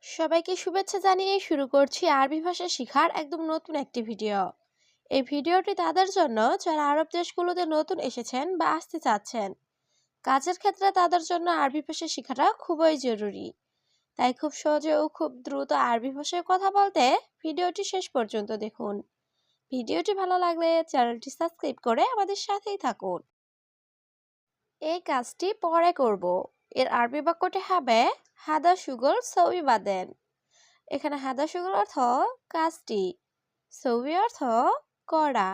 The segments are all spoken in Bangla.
সবাইকে শুভেচ্ছা জানিয়ে শুরু করছি আরবি ভাষা শেখার একদম নতুন একটি ভিডিও। এই ভিডিওটি তাদের জন্য যারা আরব দেশগুলোতে নতুন এসেছেন বা আসতে চাচ্ছেন। কাজের ক্ষেত্রে তাদের জন্য আরবি ভাষা শেখাটা খুবই জরুরি। তাই খুব সহজে ও খুব দ্রুত আরবি ভাষায় কথা বলতে ভিডিওটি শেষ পর্যন্ত দেখুন। ভিডিওটি ভালো লাগলে চ্যানেলটি সাবস্ক্রাইব করে আমাদের সাথেই থাকুন। এই কাজটি পরে করব। এর আরবি বাক্যটি হবে হাদা সুগল সউই বাদেন। এখানে হাদা সুগল অর্থ কাজটি, সউই অর্থ করা,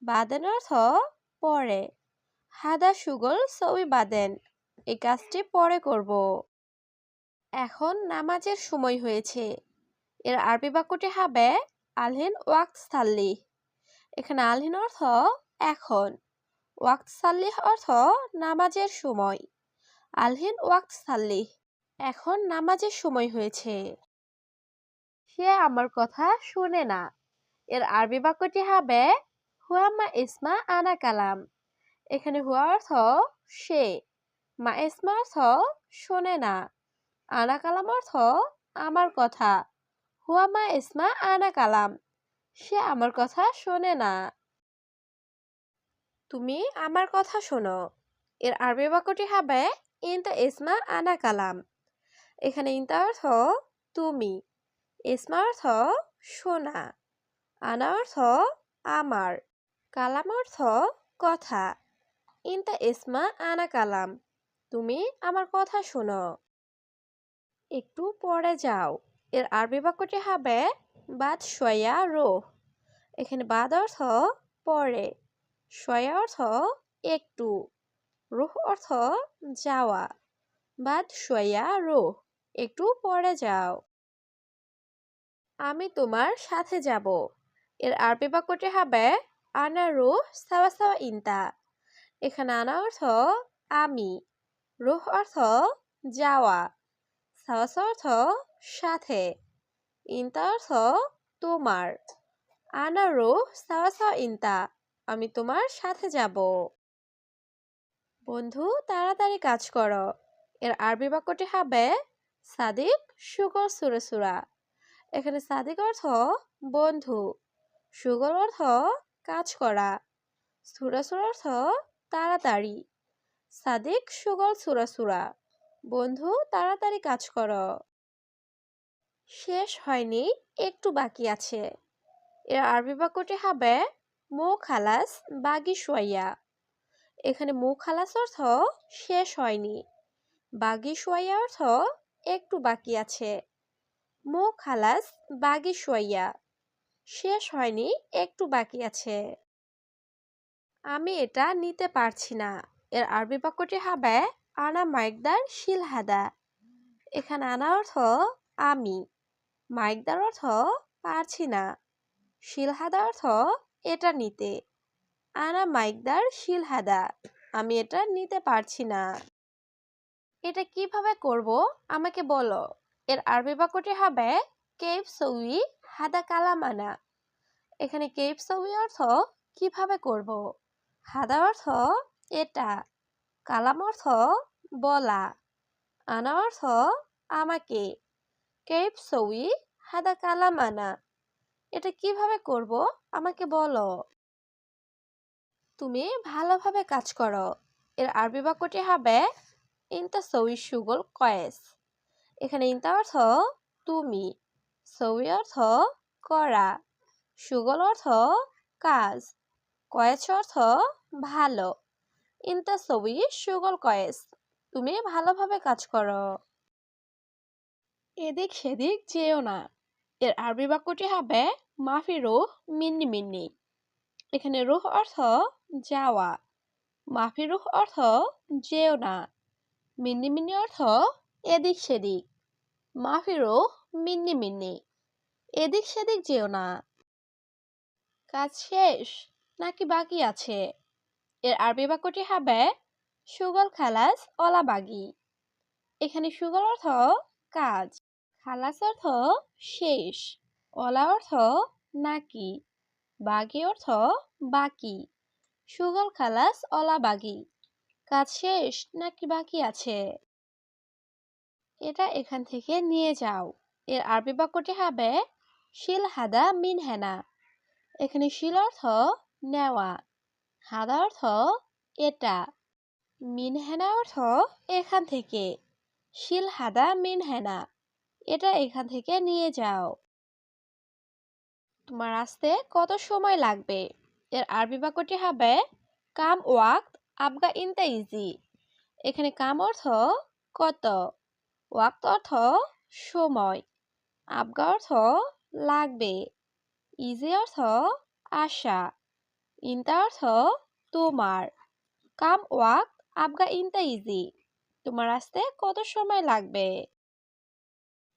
বাদেন অর্থ পরে। হাদা সুগল সউই বাদেন, এই কাজটি পরে করব। এখন নামাজের সময় হয়েছে। এর আরবি বাক্যটি হবে আলহিন ওয়াক্ত সাল্লিহ। এখানে আলহিন অর্থ এখন, ওয়াক্ত সাল্লিহ অর্থ নামাজের সময়। আলহিন ওয়াক্ত সাল্লিহ, এখন নামাজের সময় হয়েছে। সে আমার কথা শুনে না। এর আরবি বাক্যটি হবে হুয়া মা ইসমা আনা কালাম। এখানে হুয়া অর্থ সে, মা ইসমা অর্থ শোনে না, আনা কালাম অর্থ আমার কথা। হুয়া মা ইসমা আনা কালাম, সে আমার কথা শোনে না। তুমি আমার কথা শোনো। এর আরবি বাক্যটি হবে ইনতা ইসমা আনা কালাম। এখানে ইনতা অর্থ তুমি, ইসমা অর্থ শোনা, আনা অর্থ আমার, কালাম অর্থ কথা। ইনতা ইসমা আনা কালাম, তুমি আমার কথা শোনো। একটু পরে যাও। এর আরবি বাক্যটি হবে বাদ শয়া রোহ। এখানে বাদ অর্থ পরে, শয়া অর্থ একটু, রুহ অর্থ যাওয়া। বাদ শয়া রোহ, একটু পরে যাও। আমি তোমার সাথে যাব। এর আরবি বাক্যটি হবে আনা রুহ সাওয়া সাওয়া ইনতা। এখানে আনা অর্থ আমি, রুহ অর্থ যাওয়া, সাওয়া সাওয়া অর্থ সাথে, ইনতা অর্থ তোমার। আনা রুহ সাওয়া সাওয়া ইনতা, আমি তোমার সাথে যাব। বন্ধু তাড়াতাড়ি কাজ করো। এর আরবি বাক্যটি হবে সাদিক শুকর সুরে সুরা। এখানে সাদিক অর্থ বন্ধু, সুগল অর্থ কাজ করা, সুরা সুরা অর্থ তাড়াতাড়ি। সাদিক সুগল সুরা সুরা, বন্ধু তাড়াতাড়ি কাজ করো। শেষ হয়নি, একটু বাকি আছে। এর আরবি বাক্যটি হবে মো খালাস বাগি সোয়া। এখানে মো খালাস অর্থ শেষ হয়নি, বাগি সোয়া অর্থ একটু বাকি আছে। মো খালাস বাগি সোয়া, শেষ হয়নি, একটু বাকি আছে। আমি এটা নিতে পারছি না। এর আরবি বাক্যটি হবে আনা মাইকদার শিলহাদা। এখানে আনা অর্থ আমি, মাইকদার অর্থ পারছি না, শিলহাদা অর্থ এটা নিতে। আনা মাইকদার শিলহাদা, আমি এটা নিতে পারছি না। এটা কিভাবে করব আমাকে বলো। এর আরবি বাক্যটি হবে কেফ সউই হাদা কালামানা। এখানে কেফ সউই অর্থ কিভাবে করব, হাদা অর্থ এটা, কালাম অর্থ বলা, আনা অর্থ আমাকে। কেফ সউই হাদা কালাম আনা, এটা কিভাবে করব আমাকে বলো। তুমি ভালোভাবে কাজ করো। এর আরবি বাক্যটি হবে ইনতা সউই সুগল কয়েস। এখানে ইনতা অর্থ তুমি, সউই অর্থ করা, সুগল অর্থ কাজ, কয়েস অর্থ ভালো। ইনতা সউই সুগল কয়েস, তুমি ভালোভাবে কাজ করো। এদিক সেদিক যেও না। এর আরবি বাক্যটি হবে মাফি রুহ মিন্নি মিন্নি। এখানে রুহ অর্থ যাওয়া, মাফি রুহ অর্থ যেও না, মিন্নি মিন্নি অর্থ এদিক সেদিক। মাফি রুহ মিন্নি মিন্নি, এদিক সেদিক যেও না। কাজ শেষ নাকি বাকি আছে। এর আরবি বাক্যটি হবে সুগল খালাস অলা বাগি। এখানে সুগল অর্থ কাজ, খালাস অর্থ শেষ, অলা অর্থ নাকি, বাগি অর্থ বাকি। সুগল খালাস অলা বাগি, কাজ শেষ নাকি বাকি আছে। এটা এখান থেকে নিয়ে যাও। এর আরবি বাক্যটি হবে শিল হাদা মিন হেনা। এখানে শিল অর্থ নেওয়া, হাদা অর্থ এটা, মিন হেনা অর্থ এখান থেকে। শিল হাদা মিন হেনা, এটা এখান থেকে নিয়ে যাও। তোমার আসতে কত সময় লাগবে? এর আরবি বাক্যটি হবে কাম ওয়াক্ত আবগা ইনতা ইজি। এখানে কাম অর্থ কত, ওয়াক্ত অর্থ সময়, আবগা অর্থ লাগবে, ইজি অর্থ আশা, ইনতা অর্থ তোমার। কাম ওয়াক্ত আবগা ইনতা ইজি, তোমার আসতে কত সময় লাগবে?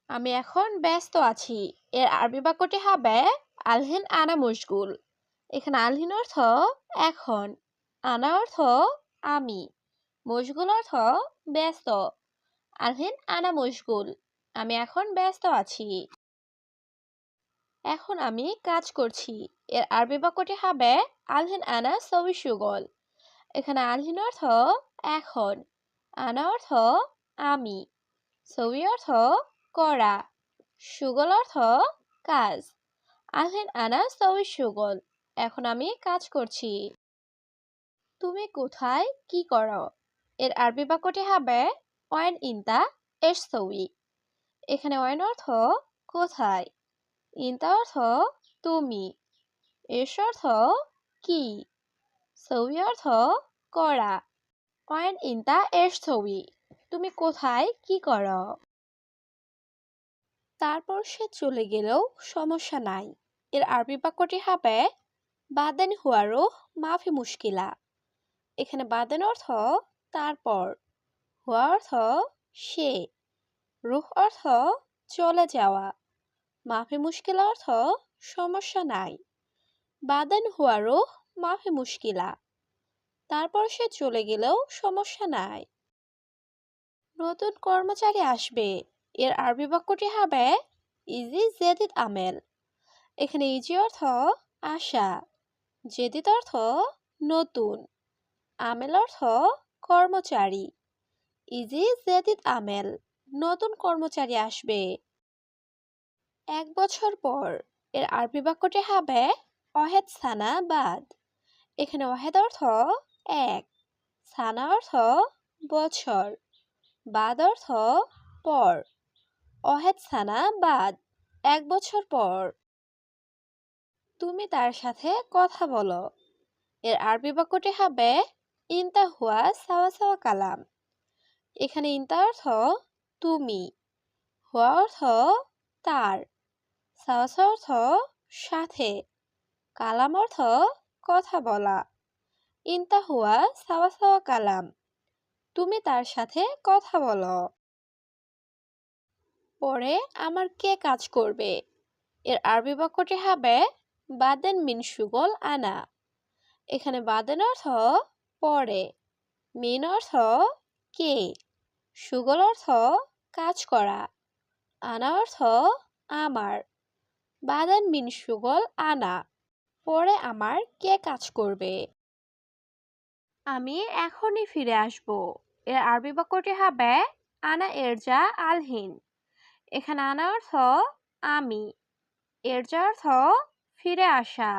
আমি এখন ব্যস্ত আছি। এর আরবি বাক্যটি হবে আলহিন আনা মুশগুল। এখানে আলহিন অর্থ এখন, আনা অর্থ আমি, মুশগুল অর্থ ব্যস্ত। আলহিন আনা মুশগুল, আমি এখন ব্যস্ত আছি। এখন আমি কাজ করছি। এর আরবি বাক্যটি হবে আলহিন আনা সবি সুগল। এখানে আলহিন অর্থ এখন, আনা অর্থ আমি, সবি অর্থ করা, সুগল অর্থ কাজ। আলহিন আনা সবি সুগল, এখন আমি কাজ করছি। তুমি কোথায় কি করো? এর আরবি বাক্যটি হবে ওয়েন ইনতা এস সবি। এখানে ওয়েন অর্থ কোথায়, ইনতা অর্থ তুমি, এস অর্থ কি, সবি অর্থ করা। ওয়েন ইনতা এস সবি, তুমি কোথায় কি করো? তারপর সে চলে গেলেও সমস্যা নাই। এর আরবি বাক্যটি হবে বাদেন হুয়ারো মাফি মুশকিলা। এখানে বাদেন অর্থ তারপর, হুয়া অর্থ সে, রুহ অর্থ চলে যাওয়া, মাফি মুশকিলা অর্থ সমস্যা নাই। বাদেন হুয়ারো মাফি মুশকিলা, তারপর সে চলে গেলেও সমস্যা নাই। নতুন কর্মচারী আসবে। এর আরবি বাক্যটি হবে ইজি জেদিদ আমেল। এখানে ইজি অর্থ আশা, জেদিদ অর্থ নতুন, আমেল অর্থ কর্মচারী। ইজি জেদিদ আমেল, নতুন কর্মচারী আসবে। 1 বছর পর। এর আরবি বাক্যটি হবে ওয়াহেদ সানা বাদ। এখানে ওয়াহেদ অর্থ এক, সানা অর্থ বছর, বাদ অর্থ পর। ওয়াহেদ সানা বাদ, 1 বছর পর। তুমি তার সাথে কথা বলো। এর আরবি বাক্যটি হবে ইনতা হুয়া সাওয়া সাওয়া কালাম। এখানে ইনতা অর্থ তুমি, হুয়া অর্থ তার, সাওয়া সাওয়া অর্থ সাথে, কালাম অর্থ কথা বলা। ইনতা হুয়া সাওয়া সাওয়া কালাম, তুমি তার সাথে কথা বলো। পরে আমার কে কাজ করবে? এর আরবি বাক্যটি হবে বাদেন মিন সুগল আনা। এখানে বাদেন অর্থ পরে, মিন অর্থ কে, সুগল অর্থ কাজ করা, আনা অর্থ আমার। বাদেন মিন সুগল আনা, পরে আমার কে কাজ করবে? আমি এখনই ফিরে আসব। এর আরবি বাক্যটি হবে আনা এরজা আলহিন। এখানে আনা অর্থ আমি, এরজা অর্থ ফিরে আসা,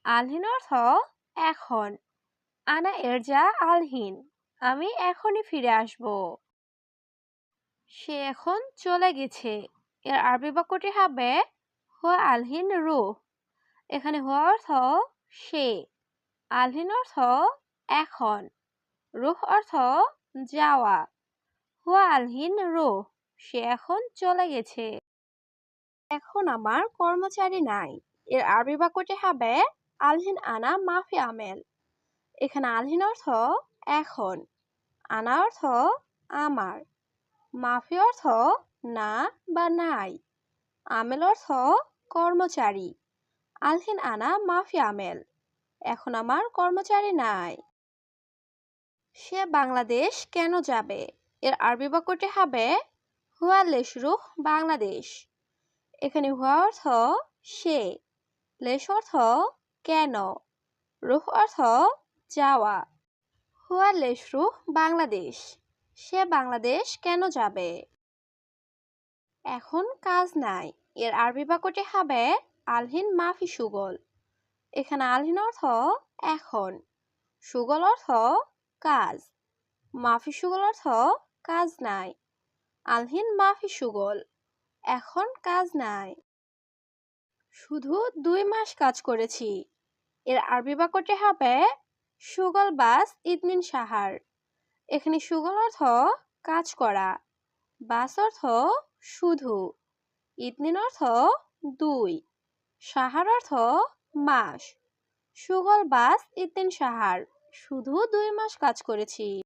আলহিন অর্থ এখন। আনা এরজা আলহিন, আমি এখনই ফিরে আসব। সে এখন চলে গেছে। এর আরবি বাক্যটি হবে হুয়া আলহিন রুহ। এখানে হুয়া অর্থ সে, আলহিন অর্থ এখন, রুহ অর্থ যাওয়া। হুয়া আলহিন রুহ, সে এখন চলে গেছে। এখন আমার কর্মচারী নাই। এর আরবি বাক্যটি হবে আলহিন আনা মাফি আমেল। এখানে আলহিন অর্থ এখন, আনা অর্থ আমার, মাফি অর্থ না বা নাই, আমেল অর্থ কর্মচারী। আলহিন আনা মাফি আমেল, এখন আমার কর্মচারী নাই। সে বাংলাদেশ কেন যাবে? এর আরবি বাক্যটি হবে হুয়া লেশরুহ বাংলাদেশ। এখানে হুয়া অর্থ সে, লেশ অর্থ কেন, রুহ অর্থ যাওয়া। হুয়া লেশরুহ বাংলাদেশ, সে বাংলাদেশ কেন যাবে? এখন কাজ নাই এর আরবি বাক্যটি হবে আলহিন মাফি সুগল। এখানে আলহিন অর্থ এখন, সুগল অর্থ কাজ, মাফি সুগল অর্থ কাজ নাই। আলহিন মাফি সুগল, এখন কাজ নাই। শুধু 2 মাস কাজ করেছি। এর আরবি বাক্যটি হবে সুগল বাস ইতনিন সাহার। এখানে সুগল অর্থ কাজ করা, বাস অর্থ শুধু, ইতনিন অর্থ 2, সাহার অর্থ মাস। সুগল বাস ইতনিন সাহার, শুধু 2 মাস কাজ করেছি।